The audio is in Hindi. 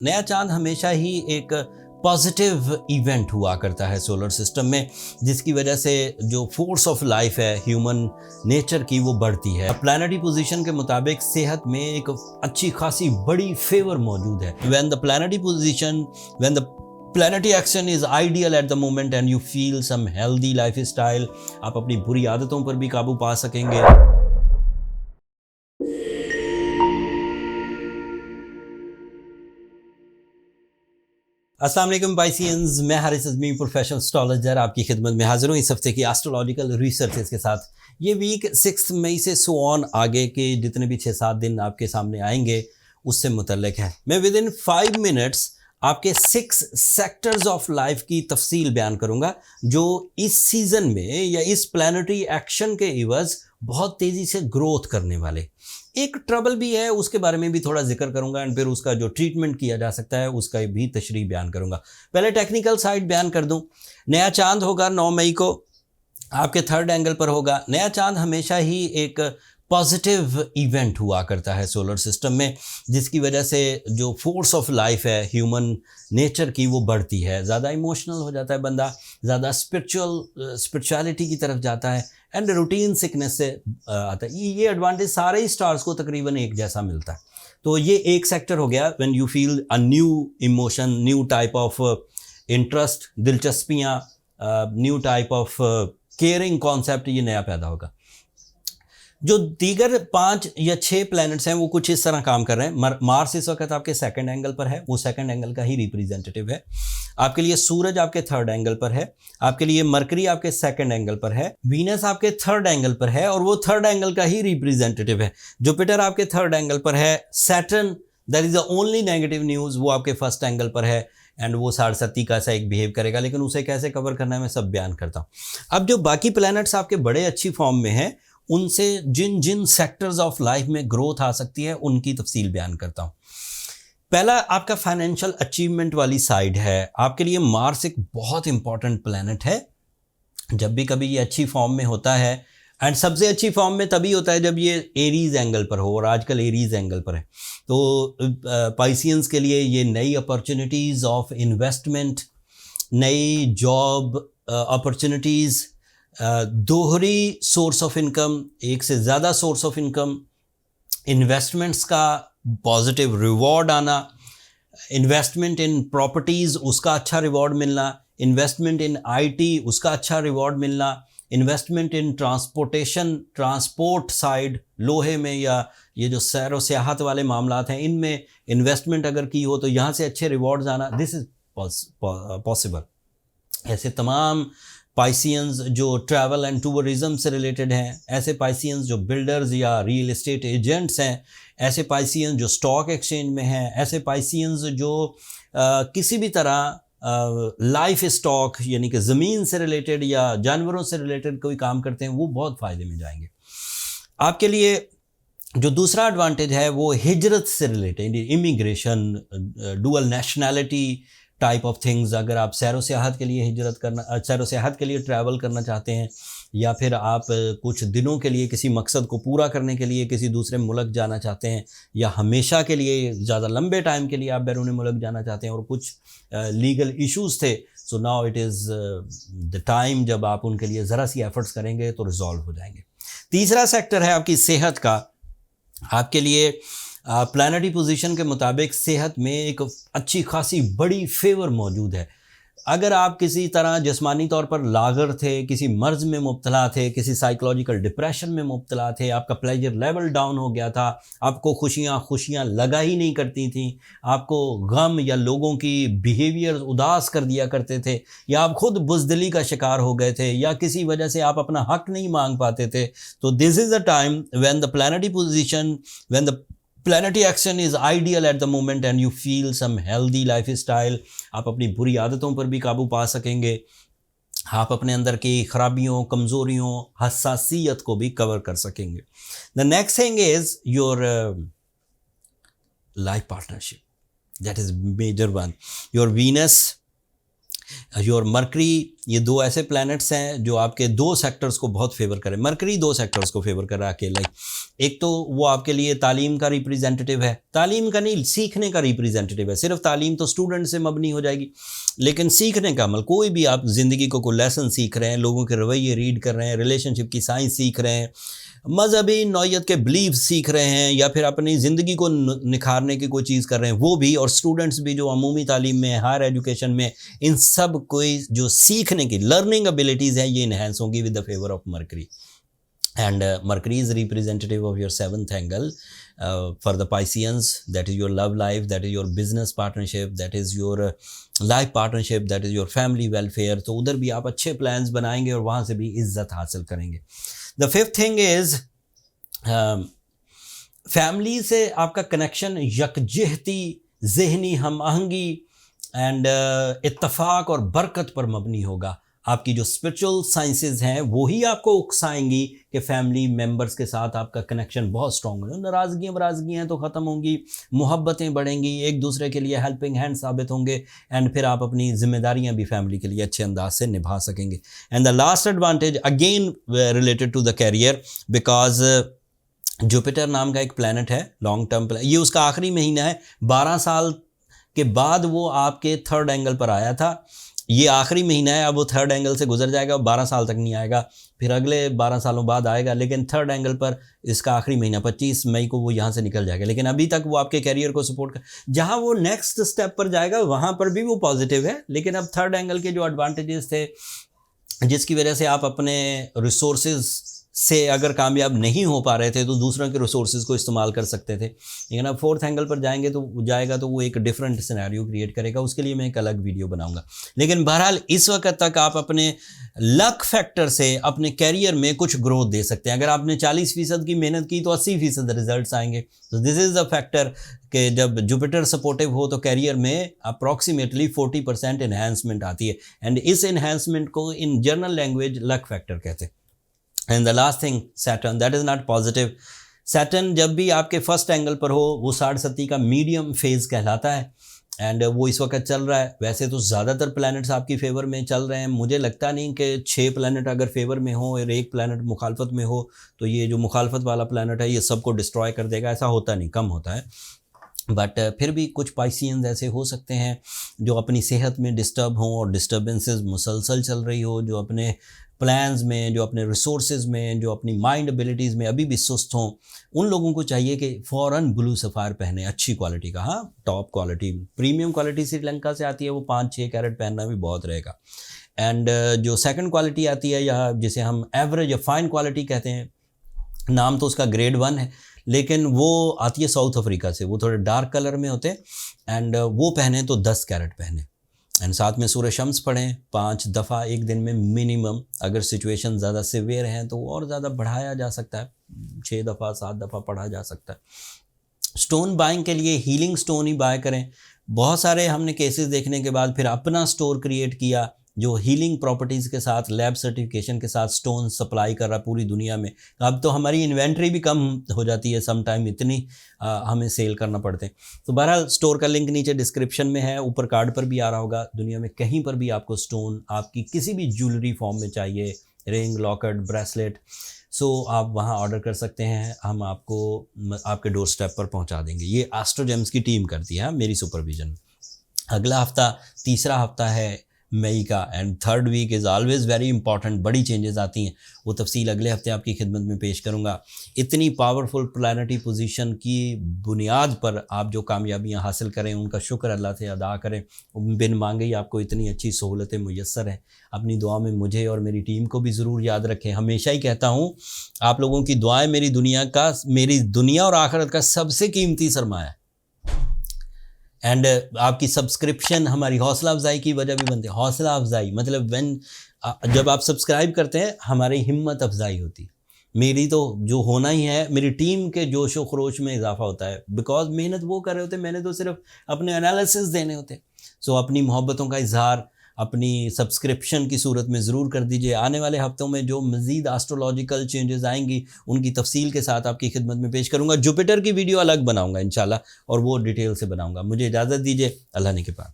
नया चांद हमेशा ही एक पॉजिटिव इवेंट हुआ करता है सोलर सिस्टम में, जिसकी वजह से जो फोर्स ऑफ लाइफ है ह्यूमन नेचर की वो बढ़ती है। प्लानिटरी पोजीशन के मुताबिक सेहत में एक अच्छी खासी बड़ी फेवर मौजूद है। When the planetary position when the planetary action is ideal at the moment and you feel some healthy life style, आप अपनी बुरी आदतों पर भी काबू पा सकेंगे। अस्सलाम वालेकुम पाइसियंस, मैं हारिस अज़मी प्रोफेशनल एस्ट्रोलॉजर आपकी खिदमत में हाजिर हूँ इस हफ्ते की एस्ट्रोलॉजिकल रिसर्चेस के साथ। ये वीक 6 मई से सो ऑन आगे के जितने भी 6-7 दिन आपके सामने आएंगे उससे मुतल्लिक है। मैं विद इन 5 मिनट्स आपके 6 सेक्टर्स ऑफ लाइफ की तफसील बयान करूँगा जो इस सीज़न में या इस प्लानिटरी एक्शन के इवज़ बहुत तेज़ी से ग्रोथ करने वाले। एक ट्रबल भी है, उसके बारे में भी थोड़ा जिक्र करूंगा एंड फिर उसका जो ट्रीटमेंट किया जा सकता है उसका भी तशरीह बयान करूंगा। पहले टेक्निकल साइड बयान कर दूं। नया चांद होगा 9 मई को, आपके 3rd एंगल पर होगा। नया चांद हमेशा ही एक पॉजिटिव इवेंट हुआ करता है सोलर सिस्टम में, जिसकी वजह से जो फोर्स ऑफ लाइफ है ह्यूमन नेचर की वो बढ़ती है। ज़्यादा इमोशनल हो जाता है बंदा, ज़्यादा स्पिरिचुअलिटी की तरफ जाता है एंड रूटीन सिकनेस से आता है। ये एडवांटेज सारे ही स्टार्स को तकरीबन एक जैसा मिलता है। तो ये एक सेक्टर हो गया। When you feel a new emotion, new type of interest, दिलचस्पियाँ, new type of caring concept, ये नया पैदा होगा। जो दीगर 5 या 6 प्लैनेट्स हैं वो कुछ इस तरह काम कर रहे हैं। मार्स इस वक्त आपके 2nd एंगल पर है, वो 2nd एंगल का ही रिप्रेजेंटेटिव है। आपके लिए सूरज आपके 3rd एंगल पर है, आपके लिए मरकरी आपके 2nd एंगल पर है, वीनस आपके 3rd एंगल पर है और वो 3rd एंगल का ही रिप्रेजेंटेटिव है। जुपिटर आपके 3rd एंगल पर है। Saturn, that is the only negative news, वो आपके 1st एंगल पर है एंड वो 7.5 का सा एक बिहेव करेगा, लेकिन उसे कैसे कवर करना है मैं सब बयान करता हूँ। अब जो बाकी प्लैनेट्स आपके बड़े अच्छी फॉर्म में हैं, उनसे जिन जिन सेक्टर्स ऑफ लाइफ में ग्रोथ आ सकती है उनकी तफसील बयान करता हूँ। पहला आपका फाइनेंशियल अचीवमेंट वाली साइड है। आपके लिए मार्स एक बहुत इंपॉर्टेंट प्लैनेट है। जब भी कभी ये अच्छी फॉर्म में होता है, एंड सबसे अच्छी फॉर्म में तभी होता है जब ये एरीज एंगल पर हो, और आजकल एरीज एंगल पर है। तो पाइसियंस के लिए ये नई अपॉर्चुनिटीज़ ऑफ इन्वेस्टमेंट, नई जॉब अपॉर्चुनिटीज़, दोहरी सोर्स ऑफ इनकम, एक से ज़्यादा सोर्स ऑफ इनकम, इन्वेस्टमेंट्स का पॉजिटिव रिवॉर्ड आना, इन्वेस्टमेंट इन प्रॉपर्टीज़ उसका अच्छा रिवॉर्ड मिलना, इन्वेस्टमेंट इन आईटी उसका अच्छा रिवॉर्ड मिलना, इन्वेस्टमेंट इन ट्रांसपोर्टेशन, ट्रांसपोर्ट साइड, लोहे में या ये जो सैर व सियाहत वाले मामलात हैं इनमें इन्वेस्टमेंट अगर की हो तो यहाँ से अच्छे रिवॉर्ड्स आना, दिस इज़ पॉसिबल। ऐसे तमाम पाइसियंस जो ट्रैवल एंड टूरिज़म से रिलेटेड हैं, ऐसे पाइसियंस जो बिल्डर्स या रियल एस्टेट एजेंट्स हैं, ऐसे पाइसियंस जो स्टॉक एक्सचेंज में हैं, ऐसे पाइसियंस जो किसी भी तरह लाइफ स्टॉक यानी कि ज़मीन से रिलेटेड या जानवरों से रिलेटेड कोई काम करते हैं, वो बहुत फ़ायदे में जाएंगे। आपके लिए जो दूसरा एडवांटेज है वो हिजरत से related, immigration, dual nationality type of things. अगर आप सैर सियाहत के लिए हिजरत करना, सैर सियाहत के लिए ट्रैवल करना चाहते हैं, या फिर आप कुछ दिनों के लिए किसी मकसद को पूरा करने के लिए किसी दूसरे मुल्क जाना चाहते हैं, या हमेशा के लिए ज़्यादा लंबे टाइम के लिए आप बैरून मुल्क जाना चाहते हैं और कुछ लीगल इश्यूज़ थे, so now it is the time जब आप उनके लिए ज़रा सी एफर्ट्स करेंगे तो रिजॉल्व हो जाएंगे। तीसरा सेक्टर है आपकी सेहत का। आपके लिए प्लानिटरी पोजीशन के मुताबिक सेहत में एक अच्छी खासी बड़ी फेवर मौजूद है। अगर आप किसी तरह जिस्मानी तौर पर लागर थे, किसी मर्ज़ में मुब्तला थे, किसी साइकोलॉजिकल डिप्रेशन में मुब्तला थे, आपका प्लेजर लेवल डाउन हो गया था, आपको खुशियाँ लगा ही नहीं करती थी, आपको गम या लोगों की बिहेवियर उदास कर दिया करते थे, या आप खुद बुज़दिली का शिकार हो गए थे, या किसी वजह से आप अपना हक नहीं मांग पाते थे, तो this is the time when the planetary position, when the planetary action is ideal at the moment and you feel some healthy life style, आप अपनी बुरी आदतों पर भी काबू पा सकेंगे। आप अपने अंदर की खराबियों, कमज़ोरियों, हसासियत को भी कवर कर सकेंगे। The next thing is your life partnership, that is major one. Your Venus, your Mercury, ये 2 ऐसे प्लैनेट्स हैं जो आपके 2 सेक्टर्स को बहुत फेवर करें। मरकरी 2 सेक्टर्स को फेवर कर रहा है अकेला ही। एक तो वो आपके लिए तालीम का रिप्रेजेंटेटिव है, तालीम का नहीं, सीखने का रिप्रेजेंटेटिव है। सिर्फ तालीम तो स्टूडेंट से मबनी हो जाएगी, लेकिन सीखने का अमल, कोई भी आप ज़िंदगी को कोई लेसन सीख रहे हैं, लोगों के रवैये रीड कर रहे हैं, रिलेशनशिप की साइंस सीख रहे हैं, मजहबी नौइयत के बिलीव सीख रहे हैं, या फिर अपनी ज़िंदगी को निखारने की कोई चीज़ कर रहे हैं, वो भी, और स्टूडेंट्स भी जो अमूमी तालीम में, हायर एजुकेशन में, इन सब कोई जो सीखने की लर्निंग एबिलिटीज़ हैं, ये इन्हेंस होंगी with the favour of mercury. And Mercury is representative of your seventh angle for the Pisceans. That is your love life, that is your business partnership, that is your life partnership, that is your family welfare. तो उधर भी आप अच्छे plans बनाएंगे और वहाँ से भी इज्जत हासिल करेंगे। The fifth thing is family से आपका कनेक्शन यकजहती, जहनी हम आहंगी एंड इत्तफाक और बरकत पर मबनी होगा। आपकी जो स्पिरिचुअल साइंसेज हैं वही आपको उकसाएंगी कि फैमिली मेंबर्स के साथ आपका कनेक्शन बहुत स्ट्रॉन्ग हो। नाराज़गियाँ तो ख़त्म होंगी, मोहब्बतें बढ़ेंगी, एक दूसरे के लिए हेल्पिंग हैंड साबित होंगे, एंड फिर आप अपनी जिम्मेदारियां भी फैमिली के लिए अच्छे अंदाज से निभा सकेंगे। And the last advantage again related to the career, because Jupiter नाम का एक प्लैनेट है, लॉन्ग टर्म प्लान, ये उसका आखिरी महीना है। 12 साल के बाद वो आपके थर्ड एंगल पर आया था, ये आखिरी महीना है, अब वो थर्ड एंगल से गुजर जाएगा, 12 साल तक नहीं आएगा, फिर अगले 12 सालों बाद आएगा, लेकिन थर्ड एंगल पर इसका आखिरी महीना 25 मई को वो यहाँ से निकल जाएगा। लेकिन अभी तक वो आपके कैरियर को सपोर्ट कर, जहाँ वो नेक्स्ट स्टेप पर जाएगा वहाँ पर भी वो पॉजिटिव है, लेकिन अब थर्ड एंगल के जो एडवांटेजेस थे, जिसकी वजह से आप अपने रिसोर्सेज से अगर कामयाब नहीं हो पा रहे थे तो दूसरों के रिसोर्सेज को इस्तेमाल कर सकते थे, लेकिन अब फोर्थ एंगल पर जाएगा तो वो एक डिफरेंट सिनेरियो क्रिएट करेगा, उसके लिए मैं एक अलग वीडियो बनाऊंगा। लेकिन बहरहाल इस वक्त तक आप अपने लक फैक्टर से अपने कैरियर में कुछ ग्रोथ दे सकते हैं। अगर आपने 40% की मेहनत की तो 80% रिजल्ट्स आएंगे। तो दिस इज़ द फैक्टर कि जब जुपिटर सपोर्टिव हो तो कैरियर में अप्रॉक्सीमेटली 40% इन्हांसमेंट आती है, एंड इस इन्हांसमेंट को in general language luck factor कहते हैं। And the last thing Saturn, that is not positive. Saturn जब भी आपके फर्स्ट एंगल पर हो वो 60 का मीडियम फेज कहलाता है, एंड वो इस वक्त चल रहा है। वैसे तो ज़्यादातर प्लैनेट्स आपकी फेवर में चल रहे हैं, मुझे लगता नहीं कि 6 प्लैनेट अगर फेवर में हो और 1 प्लैनेट मुखालफत में हो तो ये जो मुखालफत वाला प्लैनेट है ये सबको डिस्ट्रॉय कर देगा, ऐसा होता नहीं, कम होता है। बट फिर भी कुछ पाइसियंस ऐसे हो सकते हैं जो अपनी सेहत में डिस्टर्ब हों और डिस्टर्बेंसेस मुसलसल चल रही हो, जो अपने प्लान्स में, जो अपने रिसोर्सेज में, जो अपनी माइंड एबिलिटीज़ में अभी भी सुस्त हों। उन लोगों को चाहिए कि फ़ौरन ब्लू सफ़ायर पहने, अच्छी क्वालिटी का, हाँ top quality, premium quality Sri Lanka से आती है, वो 5-6 कैरेट पहनना भी बहुत रहेगा। एंड जो सेकंड क्वालिटी आती है, या जिसे हम एवरेज या फाइन क्वालिटी कहते हैं, नाम तो उसका ग्रेड 1 है, लेकिन वो आती है साउथ अफ्रीका से, वो थोड़े डार्क कलर में होते हैं, एंड वो पहने तो 10 कैरेट पहने, एंड साथ में सूरह शम्स पढ़ें 5 दफ़ा एक दिन में मिनिमम। अगर सिचुएशन ज़्यादा सिवियर हैं तो और ज़्यादा बढ़ाया जा सकता है, 6 दफ़ा 7 दफ़ा पढ़ा जा सकता है। स्टोन बाइंग के लिए हीलिंग स्टोन ही बाय करें। बहुत सारे हमने केसेस देखने के बाद फिर अपना स्टोर क्रिएट किया जो हीलिंग प्रॉपर्टीज़ के साथ, लैब सर्टिफिकेशन के साथ स्टोन सप्लाई कर रहा पूरी दुनिया में। अब तो हमारी इन्वेंट्री भी कम हो जाती है सम टाइम, इतनी हमें सेल करना पड़ते हैं। तो बहरहाल स्टोर का लिंक नीचे डिस्क्रिप्शन में है, ऊपर कार्ड पर भी आ रहा होगा। दुनिया में कहीं पर भी आपको स्टोन आपकी किसी भी ज्वेलरी फॉर्म में चाहिए, रिंग, लॉकेट, ब्रेसलेट, सो आप वहाँ ऑर्डर कर सकते हैं, हम आपको आपके डोर स्टेप पर पहुँचा देंगे। ये एस्ट्रोजेम्स की टीम करती है मेरी सुपरविजन। अगला हफ्ता तीसरा हफ्ता है मई का, and third week is always very important. बड़ी चेंजेस आती हैं, वो तफसील अगले हफ्ते आपकी खिदमत में पेश करूँगा। इतनी पावरफुल प्लानिटरी पोजीशन की बुनियाद पर आप जो कामयाबियाँ हासिल करें उनका शुक्र अल्लाह से अदा करें। बिन मांगे ही आपको इतनी अच्छी सहूलतें मुयस्सर हैं। अपनी दुआ में मुझे और मेरी टीम को भी ज़रूर याद रखें। हमेशा ही कहता हूँ, आप लोगों की दुआएँ मेरी दुनिया और आखिरत का सबसे कीमती सरमाया है। एंड आपकी सब्सक्रिप्शन हमारी हौसला अफजाई की वजह भी बनती है। हौसला अफजाई मतलब जब आप सब्सक्राइब करते हैं हमारी हिम्मत अफजाई होती है। मेरी तो जो होना ही है, मेरी टीम के जोश व खरोश में इजाफा होता है, बिकॉज मेहनत वो कर रहे होते, मैंने तो सिर्फ अपने एनालिसिस देने होते। सो अपनी मोहब्बतों का इजहार अपनी सब्सक्रिप्शन की सूरत में ज़रूर कर दीजिए। आने वाले हफ्तों में जो मज़ीद एस्ट्रोलॉजिकल चेंजेस आएंगी उनकी तफसील के साथ आपकी खिदमत में पेश करूँगा। जुपिटर की वीडियो अलग बनाऊँगा इंशाल्लाह, और वो डिटेल से बनाऊँगा। मुझे इजाज़त दीजिए, अल्लाह ने के पास।